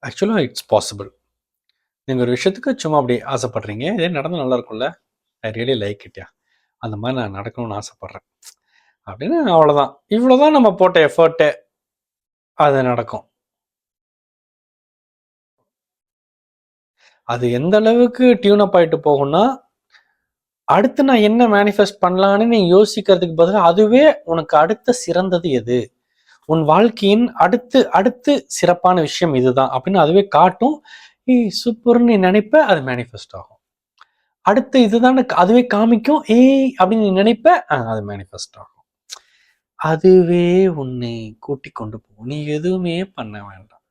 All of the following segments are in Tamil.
ஆக்சுவலா இட்ஸ் பாசிபிள். நீங்க ஒரு விஷயத்துக்கு சும்மா அப்படி ஆசைப்படுறீங்க. இதே நடந்தா நல்லா இருக்கும்ல. ஐ ரியலி லைக் இட்யா. அந்த மாரி நான் நடக்கணும்னு ஆசைப்படுறேன். அப்படின்னு அவ்வளோதான். இவ்வளோதான் நம்ம போட்ட எஃபர்ட்டே. அது நடக்கும். அது எந்த அளவுக்கு டியூன் அப் ஆயிட்டு போகும்னா, அடுத்து நான் என்ன மேனிஃபெஸ்ட் பண்ணலான்னு நீ யோசிக்கிறதுக்கு பதிலா, அதுவே உனக்கு அடுத்த சிறந்தது எது? உன் வாழ்க்கையின் அடுத்து அடுத்து சிறப்பான விஷயம் இதுதான் அப்படின்னு அதுவே காட்டும். ஏய் சூப்பர்ன்னு நீ நினைப்ப, அது மேனிஃபெஸ்ட் ஆகும். அடுத்து இதுதான் அதுவே காமிக்கும். ஏய் அப்படின்னு நீ நினைப்ப, அது மேனிஃபெஸ்ட் ஆகும். அதுவே உன்னை கூட்டிக் கொண்டு போகும். நீ எதுவுமே பண்ண வேண்டாம்.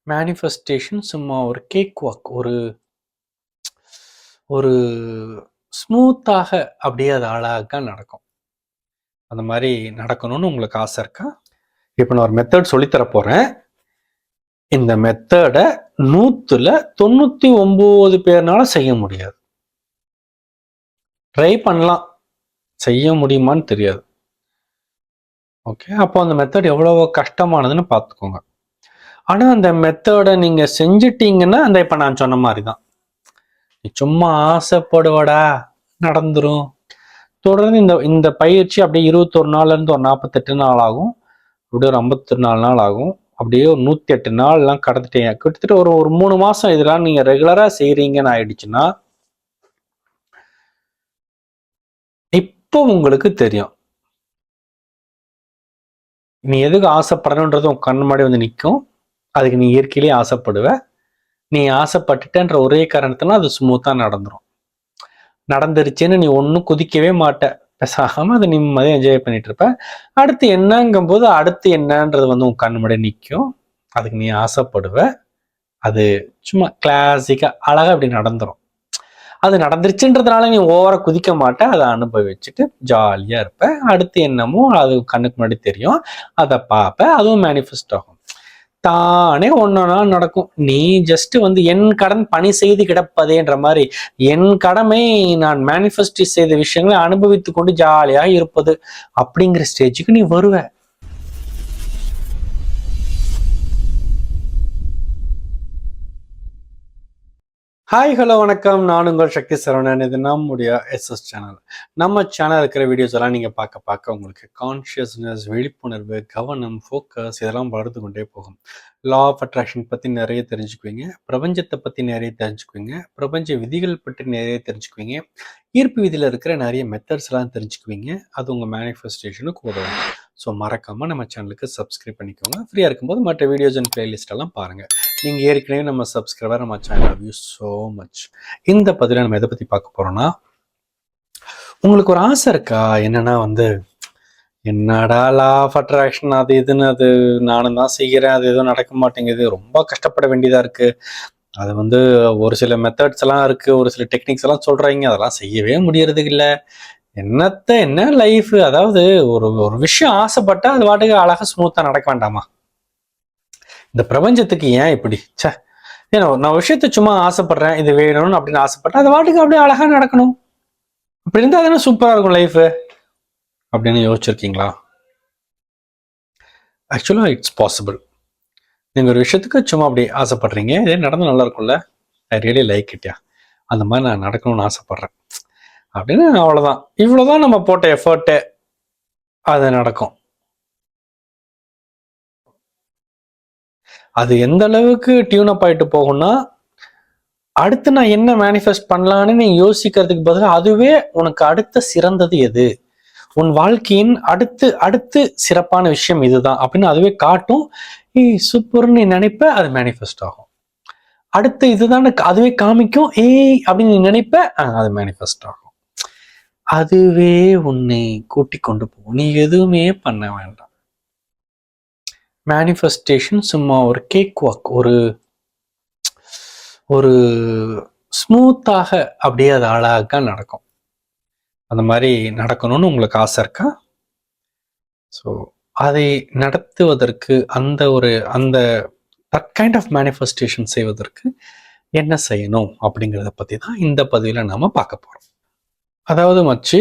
மேனிஃபெஸ்டேஷன் சும்மா ஒரு கேக் வாக், ஒரு ஒரு ஸ்மூத்தாக அப்படியே அது அழகா நடக்கும். அந்த மாதிரி நடக்கணும்னு உங்களுக்கு ஆசை இருக்கா? இப்போ நான் ஒரு மெத்தட் சொல்லித்தர போறேன். இந்த மெத்தடை 100ல 99 பேர்னால செய்ய முடியாது. ட்ரை பண்ணலாம், செய்ய முடியுமான்னு தெரியாது. ஓகே, அப்போ அந்த மெத்தட் எவ்வளவு கஷ்டமானதுன்னு பார்த்துக்கோங்க. ஆனா அந்த மெத்தடை நீங்க செஞ்சிட்டீங்கன்னா, அந்த இப்ப நான் சொன்ன மாதிரிதான், நீ சும்மா ஆசைப்படுவடா, நடந்துரும். தொடர்ந்து இந்த இந்த பயிற்சி அப்படியே 21 நாள்ல இருந்து ஒரு 48 நாள் ஆகும். அப்படியே ஒரு 54 நாள் ஆகும். அப்படியே ஒரு 108 நாள்லாம் கடந்துட்டீங்க. கிட்டத்தட்ட ஒரு ஒரு 3 மாசம் இதெல்லாம் நீங்க ரெகுலரா செய்றீங்கன்னு ஆயிடுச்சுன்னா, இப்போ உங்களுக்கு தெரியும் நீ எதுக்கு ஆசைப்படணுன்றது உன் கண் முன்னாடி வந்து நிற்கும். அதுக்கு நீ இயற்கையிலேயே ஆசைப்படுவ. நீ ஆசைப்பட்டுட்டன்ற ஒரே காரணத்தினால அது ஸ்மூத்தா நடந்துரும். நடந்துருச்சுன்னு நீ ஒன்றும் குதிக்கவே மாட்ட. பேசாம அதை நிம்மதியாக என்ஜாய் பண்ணிட்டு இருப்ப. அடுத்து என்னங்கும் போது அடுத்து என்னன்றது வந்து உன் கண் முன்னாடி நிற்கும். அதுக்கு நீ ஆசைப்படுவ. அது சும்மா கிளாசிக்கா அழகா அப்படி நடந்துரும். அது நடந்துருச்சுன்றதுனால நீ ஓவரா குதிக்க மாட்ட. அதை அனுபவிச்சுட்டு ஜாலியா இருப்ப. அடுத்து என்னமோ அது கண்ணுக்கு முன்னாடி தெரியும். அதை பார்ப்ப. அதுவும் மேனிஃபெஸ்ட் ஆகும். தானே ஒன்னொன்னா நடக்கும். நீ ஜஸ்ட் வந்து என் கடன் பணி செய்து கிடப்பதேன்ற மாதிரி, என் கடமை நான் மேனிஃபெஸ்ட் செய்த விஷயங்களை அனுபவித்துக் கொண்டு ஜாலியாக இருப்பது அப்படிங்கிற ஸ்டேஜுக்கு நீ வருவ. ஹாய் ஹலோ வணக்கம், நான் உங்கள் சக்தி சரவணன். இது நம்முடைய எஸ்எஸ் சேனல். நம்ம சேனல் இருக்கிற வீடியோஸ் எல்லாம் நீங்கள் பார்க்க உங்களுக்கு கான்ஷியஸ்னஸ், விழிப்புணர்வு, கவனம், ஃபோக்கஸ் இதெல்லாம் வளர்த்து கொண்டே போகும். லா ஆஃப் அட்ராக்ஷன் பற்றி நிறைய தெரிஞ்சுக்குவீங்க, பிரபஞ்சத்தை பற்றி நிறைய தெரிஞ்சுக்குவீங்க, பிரபஞ்ச விதிகள் பற்றி நிறைய தெரிஞ்சுக்குவீங்க, ஈர்ப்பு விதியில் இருக்கிற நிறைய மெத்தட்ஸ் எல்லாம் தெரிஞ்சுக்குவீங்க. அது உங்கள் மேனிஃபெஸ்டேஷனுக்கு உதவும். ஸோ மறக்காமல் நம்ம சேனலுக்கு சப்ஸ்கிரைப் பண்ணிக்கோங்க. ஃப்ரீயாக இருக்கும்போது மற்ற வீடியோஸ் அண்ட் பிளேலிஸ்ட் எல்லாம் பாருங்கள். நீங்கள் ஏற்கனவே நம்ம சப்ஸ்கிரைபர், நம்ம channel love you so much. இந்த பதிவில் நம்ம எதை பற்றி பார்க்க போகிறோம்னா, உங்களுக்கு ஒரு ஆசை இருக்கா? என்னன்னா வந்து, என்னடா லா ஆஃப் அட்ராக்ஷன் அது இதுன்னு, அது நானும் தான் செய்கிறேன், அது எதுவும் நடக்க மாட்டேங்குது, ரொம்ப கஷ்டப்பட வேண்டியதாக இருக்குது, அது வந்து ஒரு சில மெத்தட்ஸ் எல்லாம் இருக்குது, ஒரு சில டெக்னிக்ஸ் எல்லாம் சொல்கிறாங்க, அதெல்லாம் செய்யவே முடியறதுக்கு இல்லை, என்ன லைஃப், அதாவது ஒரு ஒரு விஷயம் ஆசைப்பட்டா அது வாட்டுக்கு அழகா ஸ்மூத்தாக நடக்க வேண்டாமா? இந்த பிரபஞ்சத்துக்கு ஏன் இப்படி? சே, ஏன்னா நான் விஷயத்த சும்மா ஆசைப்படுறேன், இது வேணும்னு அப்படின்னு ஆசைப்பட்டேன், அது வாட்டுக்கு அப்படியே அழகா நடக்கணும். அப்படி இருந்தா தானே சூப்பரா இருக்கும் லைஃப் அப்படின்னு யோசிச்சிருக்கீங்களா? ஆக்சுவலா இட்ஸ் பாசிபிள். நீங்க ஒரு விஷயத்துக்கு சும்மா அப்படி ஆசைப்படுறீங்க. இதே நடந்தா நல்லா இருக்கும்ல. ஐ ரியலி லைக் இட்யா. அந்த மாதிரி நான் நடக்கணும்னு ஆசைப்படுறேன் அப்படின்னு அவ்வளவுதான். இவ்வளவுதான் நம்ம போட்ட எஃபர்ட்டே. அது நடக்கும். அது எந்த அளவுக்கு டியூன் அப் ஆயிட்டு போகும்னா, அடுத்து நான் என்ன மேனிஃபெஸ்ட் பண்ணலான்னு நீ யோசிக்கிறதுக்கு பதிலா, அதுவே உனக்கு அடுத்த சிறந்தது எது, உன் வாழ்க்கையின் அடுத்து அடுத்து சிறப்பான விஷயம் இதுதான் அப்படின்னு அதுவே காட்டும். ஏய் சூப்பர்ன்னு நீ நினைப்ப, அது மேனிஃபெஸ்ட் ஆகும். அடுத்து இதுதான் அதுவே காமிக்கும். ஏய் அப்படின்னு நீ நினைப்ப, அது மேனிஃபெஸ்ட் ஆகும். அதுவே உன்னை கூட்டிக் கொண்டு போகும். நீ எதுவுமே பண்ண வேண்டாம். மேனிஃபெஸ்டேஷன் சும்மா ஒரு கேக் வாக், ஒரு ஒரு ஸ்மூத்தாக அப்படியே அது அழகா நடக்கும். அந்த மாதிரி நடக்கணும்னு உங்களுக்கு ஆசை இருக்கா? ஸோ அதை நடத்துவதற்கு அந்த கைண்ட் ஆஃப் மேனிஃபெஸ்டேஷன் செய்வதற்கு என்ன செய்யணும் அப்படிங்கிறத பற்றி தான் இந்த பதிவில் நாம பார்க்க போறோம். அதாவது மச்சி,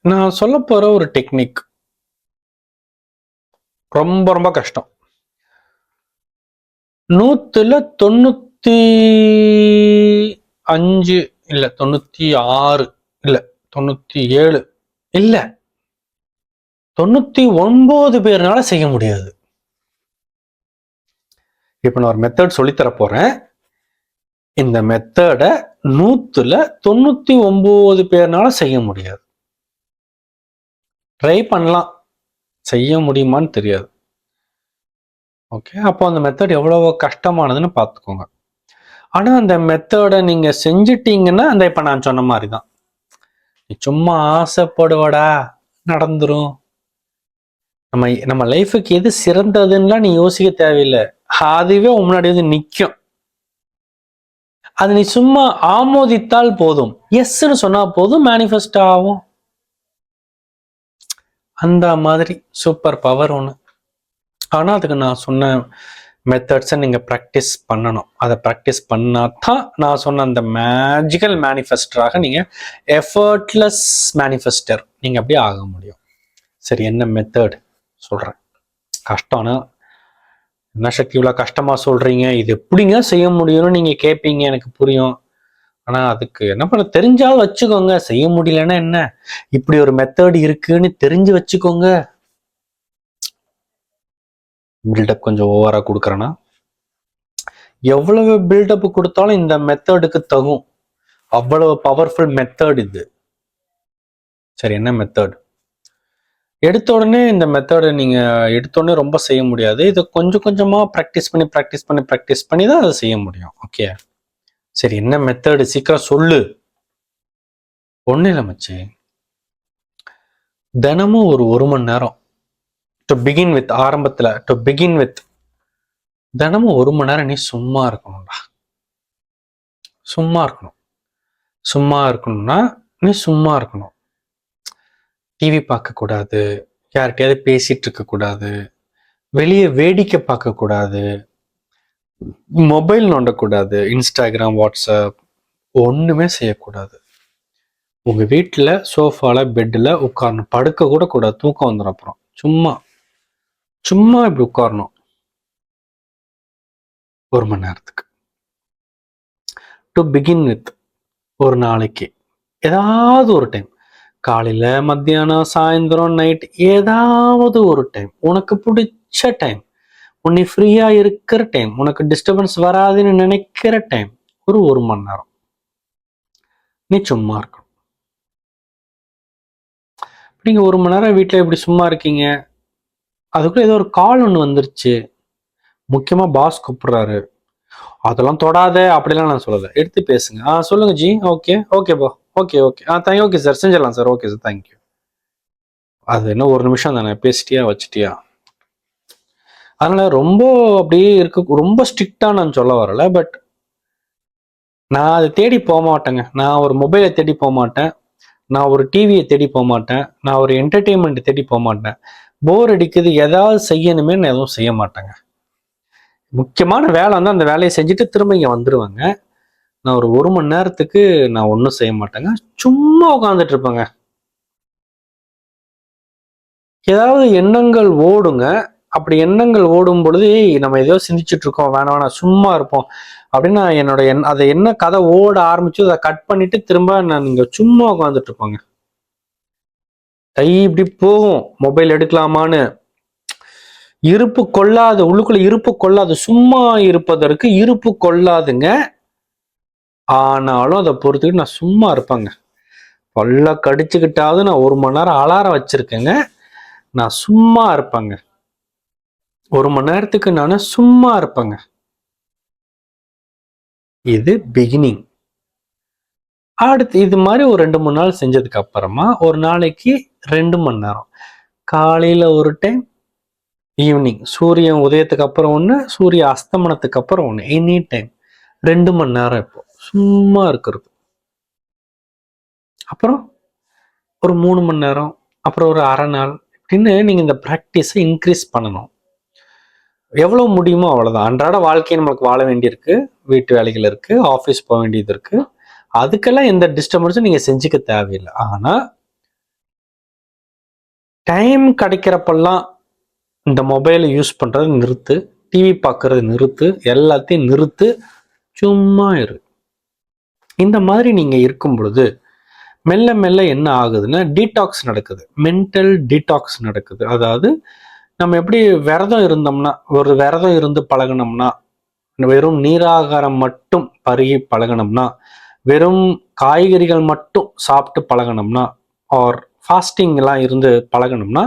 நான் சொல்ல போற ஒரு டெக்னிக் ரொம்ப ரொம்ப கஷ்டம். 100ல 95 இல்ல 96 இல்ல 97 இல்ல 99 பேர்னால செய்ய முடியாது. இப்ப நான் ஒரு மெத்தட் சொல்லித்தர போறேன். இந்த மெத்தட 100ல 99 பேர்னால செய்ய முடியாது. ட்ரை பண்ணலாம், செய்ய முடியுமான்னு தெரியாது. ஓகே, அப்போ அந்த மெத்தட் எவ்வளவு கஷ்டமானதுன்னு பார்த்துக்கோங்க. ஆனா அந்த மெத்தடை நீங்க செஞ்சிட்டீங்கன்னா அந்த இப்ப நான் சொன்ன மாதிரி தான். நீ சும்மா ஆசைப்படுவடா, நடந்துரும். நம்ம லைஃபுக்கு எது சிறந்ததுன்னா நீ யோசிக்க தேவையில்லை, அதுவே முன்னாடி வந்து நிற்கும். அது நீ சும்மா ஆமோதித்தால் போதும், எஸ்ன்னு சொன்னா போதும், மேனிஃபெஸ்ட் ஆகும். அந்த மாதிரி சூப்பர் பவர் ஒன்று. ஆனா அதுக்கு நான் சொன்ன மெத்தட்ஸை நீங்க ப்ராக்டிஸ் பண்ணணும். அதை ப்ராக்டிஸ் பண்ணாதான் நான் சொன்ன அந்த மேஜிக்கல் மேனிஃபெஸ்டராக நீங்க எஃபர்ட்லெஸ் மேனிஃபெஸ்டர் நீங்க அப்படியே ஆக முடியும். சரி, என்ன மெத்தட் சொல்றேன். கஷ்டம்னா என்ன சக்தி இவ்வளவு கஷ்டமா சொல்றீங்க, இது எப்படிங்க செய்ய முடியும்னு நீங்க கேட்பீங்க, எனக்கு புரியும். ஆனா அதுக்கு என்ன பண்ண தெரிஞ்சாலும் வச்சுக்கோங்க. செய்ய முடியலன்னா என்ன, இப்படி ஒரு மெத்தட் இருக்குன்னு தெரிஞ்சு வச்சுக்கோங்க. பில்டப் கொஞ்சம் ஓவரா கொடுக்குறேன்னா, எவ்வளவு பில்டப் கொடுத்தாலும் இந்த மெத்தடுக்கு தகும். அவ்வளவு பவர்ஃபுல் மெத்தட் இது. சரி, என்ன மெத்தட்? எடுத்த உடனே இந்த மெத்தடை நீங்க எடுத்த உடனே ரொம்ப செய்ய முடியாது. இதை கொஞ்சம் கொஞ்சமா ப்ராக்டிஸ் பண்ணி தான் அதை செய்ய முடியும். ஓகே, சரி, என்ன மெத்தடு சீக்கிரம் சொல்லு. ஒன்றும் இல்லை மச்சி, தினமும் ஒரு மணி நேரம் டு பிகின் வித், ஆரம்பத்துல டு பிகின் வித் தினமும் 1 மணி நேரம் நீ சும்மா இருக்கணும்டா. சும்மா இருக்கணும். சும்மா இருக்கணும்னா நீ சும்மா இருக்கணும். டிவி பார்க்க கூடாது, யார்கிட்டயாவது பேசிட்டு இருக்க கூடாது, வெளியே வேடிக்கை பார்க்க கூடாது, மொபைல் நோண்டக்கூடாது, இன்ஸ்டாகிராம், வாட்ஸ்அப் ஒண்ணுமே செய்யக்கூடாது. உங்க வீட்டுல சோஃபால பெட்ல உட்காரணும். படுக்க கூட கூடாது, தூக்கம் வந்துடும். அப்புறம் சும்மா சும்மா இப்படி உட்காரணும் 1 மணி நேரத்துக்கு. டு பிகின் வித், ஒரு நாளைக்கு ஏதாவது ஒரு டைம், காலையில, மத்தியானம், சாயந்தரம், நைட், ஏதாவது ஒரு டைம், உனக்கு பிடிச்ச டைம், உன்னை ஃப்ரீயா இருக்கிற டைம், உனக்கு டிஸ்டர்பன்ஸ் வராதுன்னு நினைக்கிற டைம், ஒரு மணி நேரம் நீ சும்மா இருக்கணும். நீங்க 1 மணி நேரம் வீட்டுல இப்படி சும்மா இருக்கீங்க, அதுக்குள்ள ஏதோ ஒரு கால் ஒண்ணு வந்துருச்சு, முக்கியமா பாஸ் கூப்பிடுறாரு, அதெல்லாம் தொடாத அப்படிலாம் நான் சொல்லலை, எடுத்து பேசுங்க. சொல்லுங்க ஜி. ஓகே ஓகேப்பா, ஓகே ஓகே ஓகே சார், செஞ்சிடலாம் சார், ஓகே சார், தேங்க்யூ. அது என்ன 1 நிமிஷம் தானே, பேசிட்டியா வச்சிட்டியா. அதனால ரொம்ப அப்படியே இருக்க, ரொம்ப ஸ்ட்ரிக்டா நான் சொல்ல வரல. பட் நான் அதை தேடி போக மாட்டேங்க. நான் ஒரு மொபைலை தேடி போக மாட்டேன், நான் ஒரு டிவியை தேடி போக மாட்டேன், நான் ஒரு என்டர்டெயின்மெண்ட் தேடி போக மாட்டேன். போர் அடிக்குது, ஏதாவது செய்யணுமே, நான் எதுவும் செய்ய மாட்டேங்க. முக்கியமான வேலை வந்து அந்த வேலையை செஞ்சுட்டு திரும்ப இங்க வந்துருவாங்க. நான் ஒரு மணி நேரத்துக்கு நான் ஒன்றும் செய்ய மாட்டேங்க, சும்மா உட்காந்துட்டு இருப்பேங்க. ஏதாவது எண்ணங்கள் ஓடுங்க. அப்படி எண்ணங்கள் ஓடும் பொழுது நம்ம எதையோ சிந்திச்சுட்டு இருக்கோம், வேணாம் சும்மா இருப்போம் அப்படின்னு நான் என்னோட அதை என்ன கதை ஓட ஆரம்பிச்சு அதை கட் பண்ணிட்டு திரும்ப நான் இங்க சும்மா உட்காந்துட்டு இருப்பாங்க. கை இப்படி போகும், மொபைல் எடுக்கலாமான்னு, இருப்பு கொள்ளாது, உள்ளுக்குள்ள இருப்பு கொள்ளாது. சும்மா இருப்பதற்கு இருப்பு கொள்ளாதுங்க. ஆனாலும் அதை பொறுத்துக்கிட்டு நான் சும்மா இருப்பேங்க. பல்ல கடிச்சுக்கிட்டாவது நான் 1 மணி நேரம் அலாரம் வச்சிருக்கேங்க, நான் சும்மா இருப்பேங்க. 1 மணி நேரத்துக்கு நான் சும்மா இருப்பேங்க. இது பிகினிங். அடுத்து இது மாதிரி ஒரு 2-3 நாள் செஞ்சதுக்கு அப்புறமா ஒரு நாளைக்கு 2 மணி நேரம், காலையில ஒரு டைம், ஈவினிங் சூரியன் உதயத்துக்கு அப்புறம் ஒன்று, சூரிய அஸ்தமனத்துக்கு அப்புறம் ஒன்று, எனி டைம் 2 மணி நேரம். இப்போ சும்மா இருக்கிறது. அப்புறம் ஒரு 3 மணி நேரம், அப்புறம் ஒரு அரை நாள், அப்படின்னு நீங்க இந்த ப்ராக்டிஸை இன்க்ரீஸ் பண்ணணும். எவ்வளவு முடியுமோ அவ்வளவுதான். அன்றாட வாழ்க்கையை நம்மளுக்கு வாழ வேண்டியிருக்கு, வீட்டு வேலைகள் இருக்கு, ஆஃபீஸ் போக வேண்டியது இருக்கு, அதுக்கெல்லாம் எந்த டிஸ்டர்பன்ஸும் நீங்க செஞ்சுக்க தேவையில்லை. ஆனா டைம் கிடைக்கிறப்பெல்லாம் இந்த மொபைலை யூஸ் பண்றது நிறுத்து, டிவி பார்க்கறது நிறுத்து, எல்லாத்தையும் நிறுத்து, சும்மா இரு. இந்த மாதிரி நீங்க இருக்கும் பொழுது மெல்ல மெல்ல என்ன ஆகுதுன்னா டீடாக்ஸ் நடக்குது, மென்டல் டீடாக்ஸ் நடக்குது. அதாவது நம்ம எப்படி விரதம் இருந்தோம்னா, ஒரு விரதம் இருந்து பழகினோம்னா, வெறும் நீராகாரம் மட்டும் பருகி பழகினோம்னா, வெறும் காய்கறிகள் மட்டும் சாப்பிட்டு பழகினோம்னா, ஆர் ஃபாஸ்டிங் எல்லாம் இருந்து பழகணும்னா,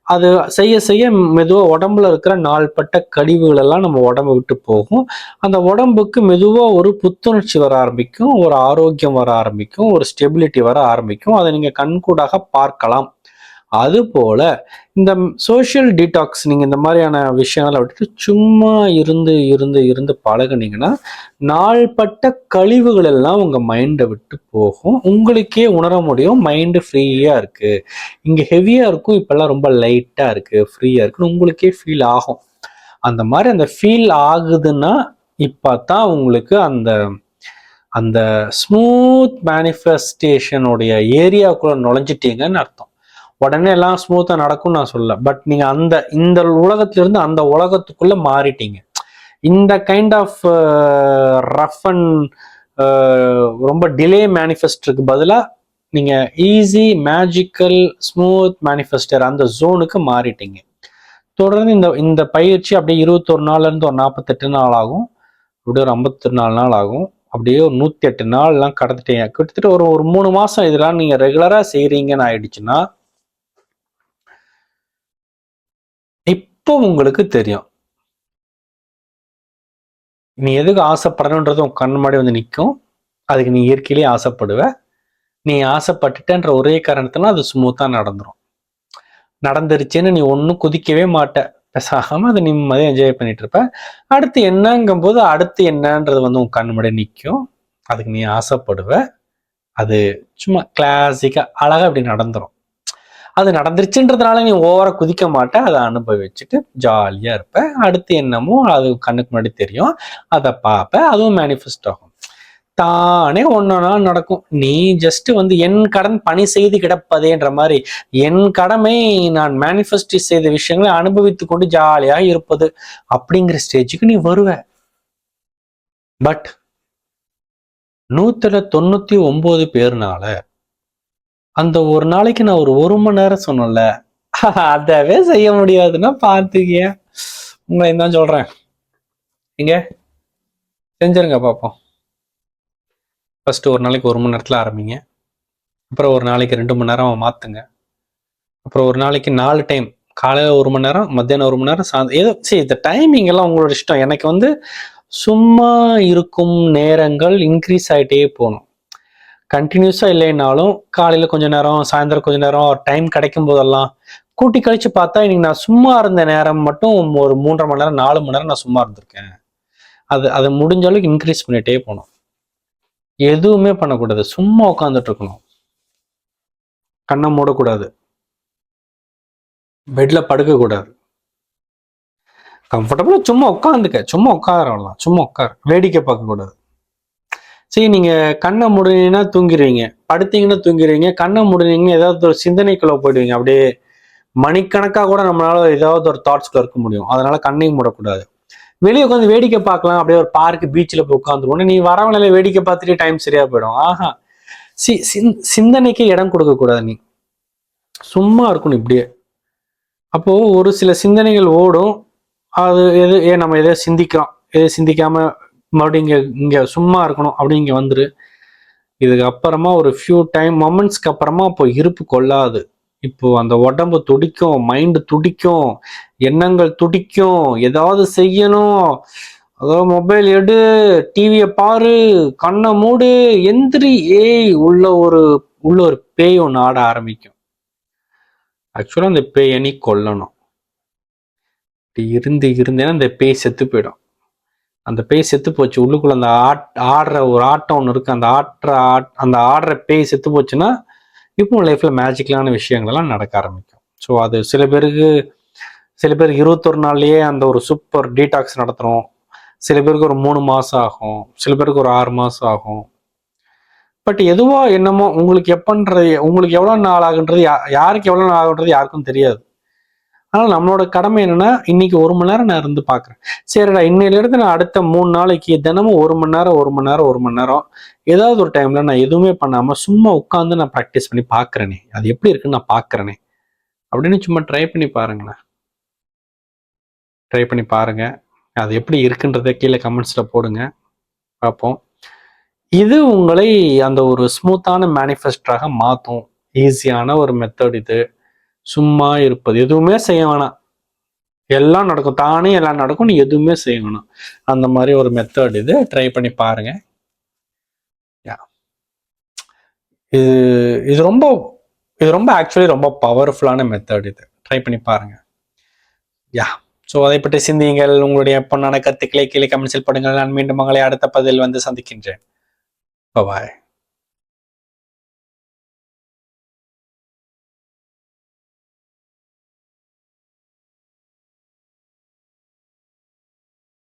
அது செய்ய செய்ய மெதுவாக உடம்புல இருக்கிற நாள்பட்ட கழிவுகள் எல்லாம் நம்ம உடம்பு விட்டு போகும். அந்த உடம்புக்கு மெதுவாக ஒரு புத்துணர்ச்சி வர ஆரம்பிக்கும், ஒரு ஆரோக்கியம் வர ஆரம்பிக்கும், ஒரு ஸ்டெபிலிட்டி வர ஆரம்பிக்கும். அதை நீங்க கண்கூடாக பார்க்கலாம். அதுபோல இந்த சோஷியல் டீடாக்ஸ் நீங்க இந்த மாதிரியான விஷயங்களை விட்டுட்டு சும்மா இருந்து இருந்து இருந்து பழகுனீங்கன்னா நாள்பட்ட கழிவுகள் எல்லாம் உங்க மைண்டை விட்டு போகும். உங்களுக்கே உணர முடியும் மைண்டு ஃப்ரீயா இருக்கு, இங்க ஹெவியா இருக்கும், இப்பெல்லாம் ரொம்ப லைட்டா இருக்கு, ஃப்ரீயா இருக்குன்னு உங்களுக்கே ஃபீல் ஆகும். அந்த மாதிரி அந்த ஃபீல் ஆகுதுன்னா இப்பதான் உங்களுக்கு அந்த அந்த ஸ்மூத் மேனிஃபெஸ்டேஷனுடைய ஏரியாவுக்குள்ள நுழைஞ்சிட்டீங்கன்னு அர்த்தம். உடனே எல்லாம் ஸ்மூத்தா நடக்கும்னு நான் சொல்லல, பட் நீங்க இந்த உலகத்திலிருந்து அந்த உலகத்துக்குள்ள மாறிட்டீங்க. இந்த கைண்ட் ஆஃப் ரஃப் அண்ட் ரொம்ப டிலே மேனிஃபெஸ்டருக்கு பதிலா நீங்க ஈஸி மேஜிக்கல் ஸ்மூத் மேனிஃபெஸ்டர் அந்த ஜோனுக்கு மாறிட்டீங்க. தொடர்ந்து இந்த பயிற்சி அப்படியே 21 நாள்ல இருந்து ஒரு 48 நாள் ஆகும், அப்படியே ஒரு 54 நாள் ஆகும், அப்படியே ஒரு 108 நாள்லாம் கடந்துட்டீங்க. கிட்டத்தட்ட ஒரு 3 மாசம் இதெல்லாம் நீங்க ரெகுலரா செய்றீங்கன்னு ஆயிடுச்சுன்னா இப்போ உங்களுக்கு தெரியும் நீ எதுக்கு ஆசைப்படணுன்றது உன் கண் முன்னாடி வந்து நிற்கும். அதுக்கு நீ இயற்கையிலேயே ஆசைப்படுவ. நீ ஆசைப்பட்டுட்டன்ற ஒரே காரணத்தினா அது ஸ்மூத்தா நடந்துரும். நடந்துருச்சுன்னு நீ ஒன்றும் குதிக்கவே மாட்ட, பேசாம அதை நிம்மதியாக என்ஜாய் பண்ணிட்டு இருப்ப. அடுத்து என்னங்கும் போது அடுத்து என்னன்றது வந்து உன் கண் முன்னாடி நிற்கும். அதுக்கு நீ ஆசைப்படுவ. அது சும்மா கிளாசிக்கா அழகா அப்படி நடந்துரும். அது நடந்துருச்சுன்றதுனால நீ ஓவரா குதிக்க மாட்ட, அதை அனுபவிச்சுட்டு ஜாலியா இருப்ப. அடுத்து என்னமோ அது கண்ணுக்கு முன்னாடி தெரியும், அதை பார்ப்ப, அதுவும் மேனிஃபெஸ்ட் ஆகும். தானே ஒன்னொன்னா நடக்கும். நீ ஜஸ்ட் வந்து என் கடன் பணி செய்து கிடப்பதேன்ற மாதிரி என் கடமை நான் மேனிஃபெஸ்ட் செய்த விஷயங்களை அனுபவித்து கொண்டு ஜாலியாக இருப்பது அப்படிங்கிற ஸ்டேஜுக்கு நீ வருவ. பட் 199 பேர்னால அந்த ஒரு நாளைக்கு நான் ஒரு மணி நேரம் சொன்னேன்ல, அதவே செய்ய முடியாதுன்னா பார்த்துக்கிய. உங்களை தான் சொல்றேன், நீங்க செஞ்சிருங்க பார்ப்போம். ஃபர்ஸ்ட் ஒரு நாளைக்கு 1 மணி நேரத்துல ஆரம்பிங்க, அப்புறம் ஒரு நாளைக்கு 2 மணி நேரம் மாத்துங்க, அப்புறம் ஒரு நாளைக்கு 4 டைம், காலையில 1 மணி நேரம், மத்தியானம் 1 மணி நேரம், ஏதோ சரி இந்த டைமிங் எல்லாம் உங்களோட இஷ்டம். எனக்கு வந்து சும்மா இருக்கும் நேரங்கள் இன்க்ரீஸ் ஆகிட்டே போகணும். கண்டினியூஸாக இல்லைனாலும் காலையில் கொஞ்ச நேரம், சாயந்தரம் கொஞ்ச நேரம், டைம் கிடைக்கும் போதெல்லாம் கூட்டி கழிச்சு பார்த்தா இன்னைக்கு நான் சும்மா இருந்த நேரம் மட்டும் ஒரு 3.5 மணி நேரம் 4 மணி நேரம் நான் சும்மா இருந்திருக்கேன். அது முடிஞ்ச அளவுக்கு இன்க்ரீஸ் பண்ணிட்டே போகணும். எதுவுமே பண்ணக்கூடாது, சும்மா உட்காந்துட்டு இருக்கணும், கண்ணை மூடக்கூடாது, பெட்ல படுக்க கூடாது, கம்ஃபர்டபுளா சும்மா உட்காந்துக்க, சும்மா உட்காரலாம், சும்மா உட்கார, வேடிக்கை பார்க்க கூடாது. சரி, நீங்க கண்ணை மூடுனீங்கன்னா தூங்கிடுவீங்க, படுத்தீங்கன்னா தூங்கிடுவீங்க, கண்ணை மூடுனீங்கன்னா ஏதாவது ஒரு சிந்தனைக்குள்ள போயிடுவீங்க. அப்படியே மணிக்கணக்காக கூட நம்மளால ஏதாவது ஒரு தாட்ஸ்குள்ள இருக்க முடியும். அதனால கண்ணையும் மூடக்கூடாது. வெளியே உட்காந்து வேடிக்கை பார்க்கலாம், அப்படியே ஒரு பார்க்கு பீச்சில் போய் உட்காந்துருவோம். நீ வரவனையில வேடிக்கை பார்த்துட்டு டைம் சரியா போயிடும். ஆஹா, சிந்தனைக்கு இடம் கொடுக்க கூடாது, நீ சும்மா இருக்கணும் இப்படியே. அப்போ ஒரு சில சிந்தனைகள் ஓடும், அது நம்ம எதை சிந்திக்கிறோம், எதை சிந்திக்காம மறுபடியும் இங்க சும்மா இருக்கணும் அப்படி இங்க வந்துரு. இதுக்கு அப்புறமா ஒரு ஃபியூ டைம் மொமெண்ட்ஸ்க்கு அப்புறமா இப்போ இருப்பு கொள்ளாது. இப்போ அந்த உடம்பு துடிக்கும், மைண்டு துடிக்கும், எண்ணங்கள் துடிக்கும், ஏதாவது செய்யணும், அதாவது மொபைல் எடு, டிவியை பாரு, கண்ணை மூடு, எந்திரி, ஏய் உள்ள ஒரு பேய் ஒன்று ஆட ஆரம்பிக்கும். ஆக்சுவலா அந்த பேயை நீ கொல்லணும். இருந்தேன்னா அந்த பேய் செத்து போயிடும். அந்த பேய் செத்து போச்சு, உள்ளுக்குள்ள அந்த ஆடுற ஒரு ஆட்டம் ஒன்று இருக்கு, அந்த ஆடுற பேய் செத்து போச்சுன்னா இப்போ லைஃப்ல மேஜிக்கலான விஷயங்கள்லாம் நடக்க ஆரம்பிக்கும். ஸோ அது சில பேர் 21 நாள்லயே அந்த ஒரு சூப்பர் டீடாக்ஸ் நடத்துறோம், சில பேருக்கு ஒரு 3 மாசம் ஆகும், சில பேருக்கு ஒரு 6 மாசம் ஆகும். பட் எதுவோ என்னமோ உங்களுக்கு எப்பன்றது, உங்களுக்கு எவ்வளவு நாள் ஆகுன்றது, யாருக்கு எவ்வளவு நாள் ஆகுன்றது யாருக்கும் தெரியாது. ஆனால் நம்மளோட கடமை என்னன்னா, இன்னைக்கு 1 மணி நேரம் நான் இருந்து பார்க்குறேன். சரிடா, இன்னையிலிருந்து நான் அடுத்த 3 நாளைக்கு தினமும் 1 மணி நேரம் 1 மணி நேரம் 1 மணி நேரம் ஏதாவது ஒரு டைம்ல நான் எதுவுமே பண்ணாம சும்மா உட்காந்து நான் ப்ராக்டிஸ் பண்ணி பார்க்குறேனே, அது எப்படி இருக்குன்னு நான் பார்க்குறேனே அப்படின்னு சும்மா ட்ரை பண்ணி பாருங்களேன். ட்ரை பண்ணி பாருங்க. அது எப்படி இருக்குன்றத கீழே கமெண்ட்ஸ்ல போடுங்க, பார்ப்போம். இது உங்களை அந்த ஒரு ஸ்மூத்தான மேனிஃபெஸ்டராக மாற்றும். ஈஸியான ஒரு மெத்தட் இது. சும்மா இருப்பது, எதுவுமே செய்ய வேணாம், எல்லாம் நடக்கும் தானே, எல்லாம் நடக்கும், நீ எதுவுமே செய்ய வேணாம். அந்த மாதிரி ஒரு மெத்தட் இது. ட்ரை பண்ணி பாருங்க. இது இது ரொம்ப இது ரொம்ப ஆக்சுவலி ரொம்ப பவர்ஃபுல்லான மெத்தட் இது. ட்ரை பண்ணி பாருங்க. யா ஸோ அதை பற்றி சிந்தியுங்கள். உங்களுடைய பொண்ணான கருத்துக்களை கீழே கமெண்ட்ஸில் போடுங்கள். நான் மீண்டும் உங்களை அடுத்த பதில் வந்து சந்திக்கின்றேன். பாய்.